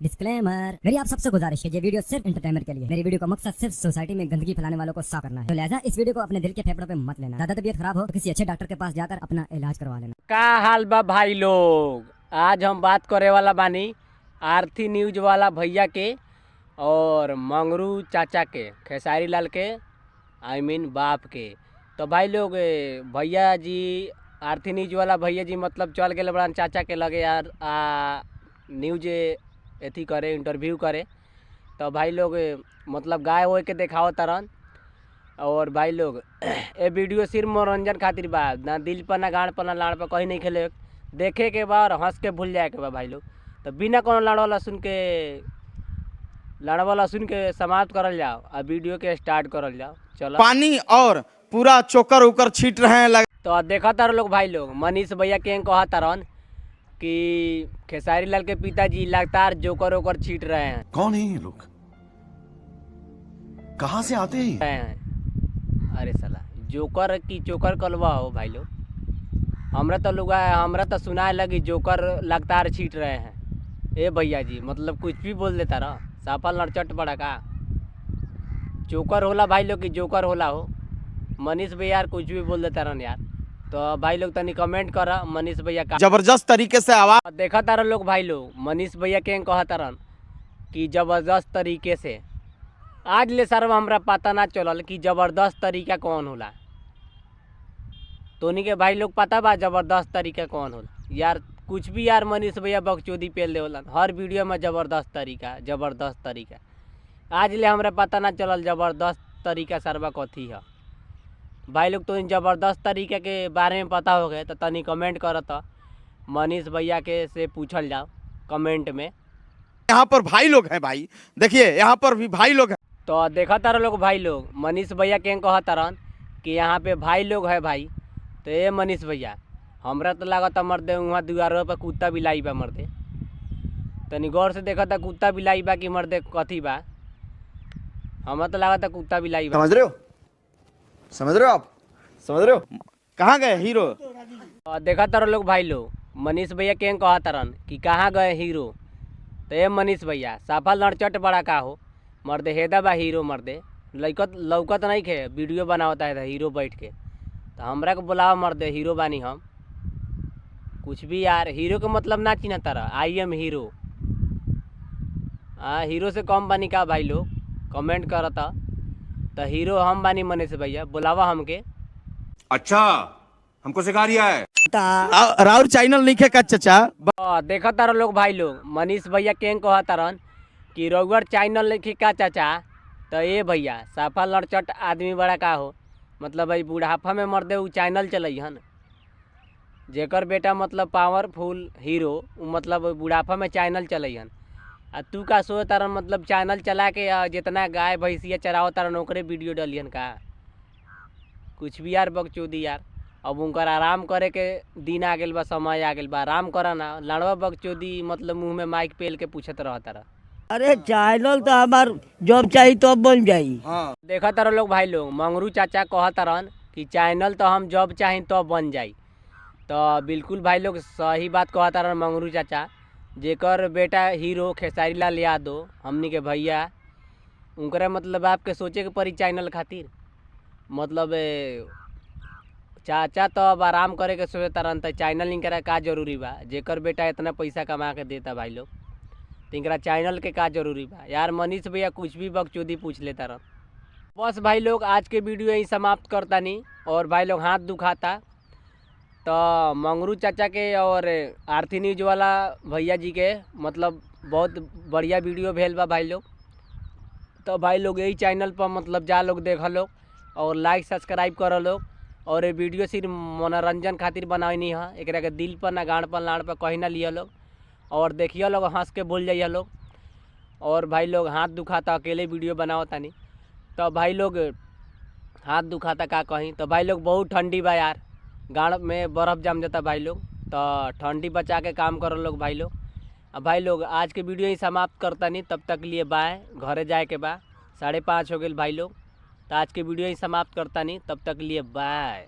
Disclaimer, मेरी आप सबसे गुजारिश है, ये वीडियो सिर्फ एंटरटेनमेंट के लिए। मेरी वीडियो का मकसद सिर्फ सोसाइटी में गंदगी फैलाने वालों को साफ करना है, तो लिहाजा इस वीडियो को अपने दिल के फेफड़ों पे मत लेना। ज्यादा तबीयत खराब हो तो किसी अच्छे डॉक्टर के पास जाकर अपना इलाज करवा लेना। का हाल बा भाई लोग, आज हम बात करे वाला बानी आरती न्यूज वाला भैया के और मंगरू चाचा के, खेसारी लाल के बाप के। तो भाई लोग, भैया जी आरती न्यूज वाला भैया जी मतलब चल गए बड़ा चाचा के लगे यार न्यूज एथी करे, इंटरव्यू करे। तो भाई लोग मतलब गाय हो के देखाओ तरन। और भाई लोग ये वीडियो सिर्फ मनोरंजन खातिर बा, ना दिल पर ना गाड़ पर ना लाड़ पर कहीं नहीं खेले, देखे के बा और हंस के भूल जाए के बा भाई लोग। तो बिना कोनो लाड़ वाला सुन के समाप्त करल जाओ और वीडियो के स्टार्ट करल जाओ। चलो पानी और पूरा चोकर उकर छीट रहे हैं तो देखा तार लोग भाई लोग, मनीष भैया के कहा तारन कि खेसारी लाल के पिताजी लगातार जोकर ओकर छीट रहे हैं। कौन है ये लोग, कहाँ से आते हैं? अरे साला जोकर की चोकर कलवा हो भाई लोग। हमरा तो सुनाए लगी जोकर लगातार छीट रहे हैं। ए भैया जी मतलब कुछ भी बोल देता रहा, साफल नरचट पड़ा का जोकर होला भाई लोग की जोकर होला हो। मनीष भैया यार कुछ भी बोल देता रहन यार। तो भाई लोग तनी कमेंट करा मनीष भैया का जबरदस्त तरीके से आवाज देखा तारा लोग भाई लोग। मनीष भैया के कहा तारन कि जबरदस्त तरीके से, आज ले सर हमरा पता ना चलल कि जबरदस्त तरीका कौन होला। तोनी के भाई लोग पता बा जबरदस्त तरीका कौन होला यार? कुछ भी यार मनीष भैया बकचोदी पेल देवलन हर वीडियो में, जबरदस्त तरीका। आज ले हमरा पता ना चलल जबरदस्त तरीका सरवा कथी है। भाई लोग तो इन जबरदस्त तरीके के बारे में पता हो गए तो तनी कमेंट करत, मनीष भैया के से पूछल जाओ कमेंट में। यहाँ पर भाई लोग हैं भाई, देखिए यहाँ पर भी भाई लोग हैं। तो देखा तारा लोग भाई लोग, मनीष भैया के कहा तारन कि यहाँ पे भाई लोग है भाई। तो ये मनीष भैया हमरा तो लागत मर्दे वहाँ दुआरों पर कुत्ता बिलाई बा मर्दे, तनी गौर से देखा था कुत्ता बिलाई बा कि मर्दे कथी बा। हमरा तो लागत कुत्ता बिलाई बा। समझ रहे हो कहाँ गए हीरो? देखा तारा लोग भाई लोग, मनीष भैया के कहा तारन कि कहाँ गए हीरो। तो ये मनीष भैया साफल नरचट बड़ा का हो मर्दे, हेदा बा हीरो मर्दे, लौकत नहीं खे वीडियो बनावता है हीरो बैठ के। तो हमरा को बुलावा मर्दे, हीरो बानी हम। कुछ भी यार हीरो के मतलब ना चिन्ह तारा, आई एम हीरो। हीरो से कम बानी का भाई लोग कमेंट करता। तो हीरो हम बानी मनीष भैया, बुलावा हमके। अच्छा, हमको सिखा रिया है। राउर चैनल नहीं का चाचा? देखा तारा लोग भाई लोग, मनीष भैया के कहा तारन कि रउअर चैनल नहीं का चाचा। तो ये भैया साफा लड़चट आदमी बड़ा का हो, मतलब भाई बुढ़ापा में मर्दे उ चैनल चलई हन। जेकर बेटा मतलब पावरफुल हीरो मतलब बुढ़ापा में चैनल चलई हन। आ तू का सो तारन मतलब चैनल चला के जितना गाय भैंसिया चराओ तारन ओकरे वीडियो डलियन का। कुछ भी यार बकचोदी यार। अब उनकर आराम करे के दिन आ गेल बा, समय आ गेल बा, आराम करा ना। लड़वा बकचोदी मतलब मुंह में माइक पेल के पूछत रहता रहा। अरे चैनल तो हमार जब चाहिए तब बन जाई। हाँ। देखा तारा लोग भाई लोग, मंगरू चाचा कहा तारन कि चैनल तो हम जब चाहें तब बन जाई। तो बिल्कुल भाई लोग सही बात कहा तारन मंगरू चाचा। जेकर बेटा हीरो खेसारी लाल यादव हमनी के भैया, उनकरा मतलब आपके सोचे के पड़ी चैनल खातिर। मतलब चाचा तो अब आराम करे के सोचे तारन, तो चैनल इनकरा का जरूरी बा? जेकर बेटा इतना पैसा कमा के देता भाई लोग, तो इनकरा चैनल के का जरूरी बा यार? मनीष भैया कुछ भी बकचोदी पूछ लेता रह। बस भाई लोग आज के वीडियो यही समाप्त करता नहीं। और भाई लोग हाथ दुखाता तो मंगरू चाचा के और आरती न्यूज वाला भैया जी के मतलब बहुत बढ़िया वीडियो भेल बा भाई लोग। तो भाई लोग यही चैनल पर मतलब जा लोग देख लोग और लाइक सब्सक्राइब कर लोग। और ये वीडियो सिर्फ मनोरंजन खातिर बनाई है, एकरा के दिल पर ना गाड़ पर लाड़ पर कहीं ना लिया लोग। और देखिए लोग हंस के बोल जाइए लोग। और भाई लोग हाथ दुखाता अकेले वीडियो बनाओ तानी, तो भाई लोग हाथ दुखाता का कहीं। तो भाई लोग बहुत ठंडी बा यार, गाड़ में बर्फ़ जम जाता भाई लोग। तो ठंडी बचा के काम करो लोग भाई लोग। अब भाई लोग आज के वीडियो ही समाप्त करता नहीं, तब तक लिए बाय, घरे जाए के बा 5:30 हो गए भाई लोग। तो आज के वीडियो ही समाप्त करता नहीं, तब तक लिए बाय।